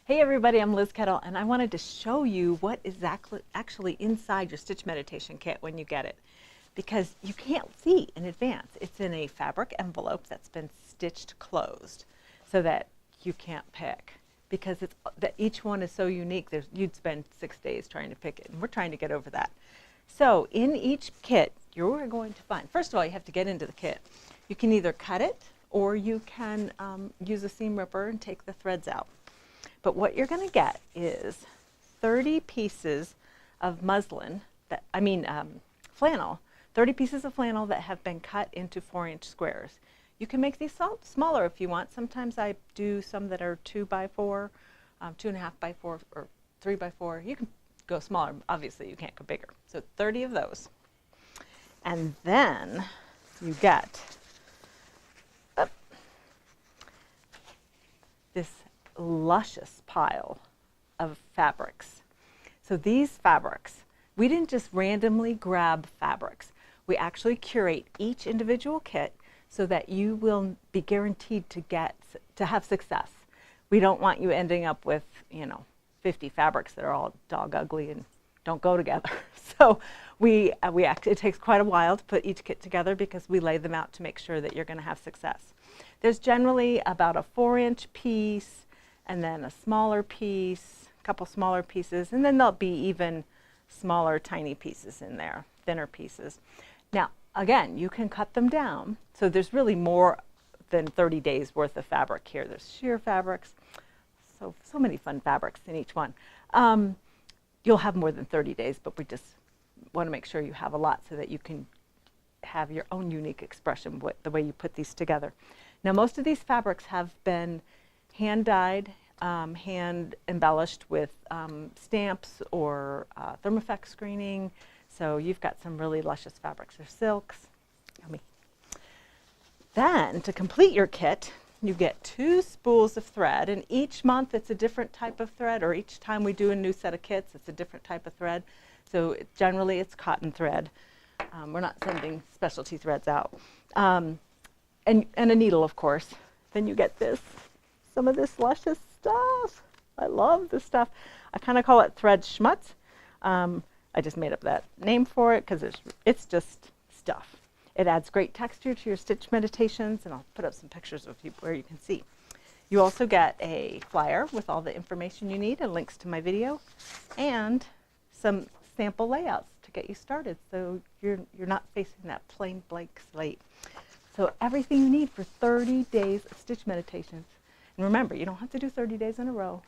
Hey everybody, I'm Liz Kettle, and I wanted to show you what is actually inside your stitch meditation kit when you get it, because you can't see in advance. It's in a fabric envelope that's been stitched closed so that you can't pick, because each one is so unique. You'd spend 6 days trying to pick it, and we're trying to get over that. So in each kit, you're going to find, first of all, you have to get into the kit. You can either cut it or you can use a seam ripper and take the threads out. But what you're going to get is 30 pieces of muslin, flannel, 30 pieces of flannel that have been cut into 4-inch squares. You can make these smaller if you want. Sometimes I do some that are 2 by 4, 2.5 by 4, or 3 by 4. You can go smaller. Obviously, you can't go bigger. So 30 of those. And then you get this luscious pile of fabrics. So these fabrics, we didn't just randomly grab fabrics. We actually curate each individual kit so that you will be guaranteed to have success. We don't want you ending up with, 50 fabrics that are all dog ugly and don't go together. So it takes quite a while to put each kit together because we lay them out to make sure that you're going to have success. There's generally about a 4-inch piece, and then a smaller piece, a couple smaller pieces, and then there'll be even smaller, tiny pieces in there, thinner pieces. Now, again, you can cut them down. So there's really more than 30 days worth of fabric here. There's sheer fabrics, so many fun fabrics in each one. You'll have more than 30 days, but we just want to make sure you have a lot so that you can have your own unique expression with the way you put these together. Now, most of these fabrics have been hand dyed, hand embellished with stamps or thermoflex screening. So you've got some really luscious fabrics or silks. Yummy. Then to complete your kit, you get 2 spools of thread, and each month it's a different type of thread, or each time we do a new set of kits, it's a different type of thread. So generally it's cotton thread. We're not sending specialty threads out. And a needle, of course. Then you get some of this luscious stuff. I love this stuff. I kind of call it thread schmutz. I just made up that name for it because it's just stuff. It adds great texture to your stitch meditations, and I'll put up some pictures of where you can see. You also get a flyer with all the information you need and links to my video, and some sample layouts to get you started so you're not facing that plain blank slate. So everything you need for 30 days of stitch meditations. And remember, you don't have to do 30 days in a row.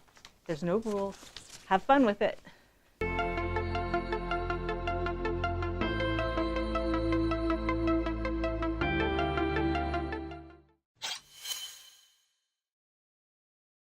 There's no rules. Have fun with it.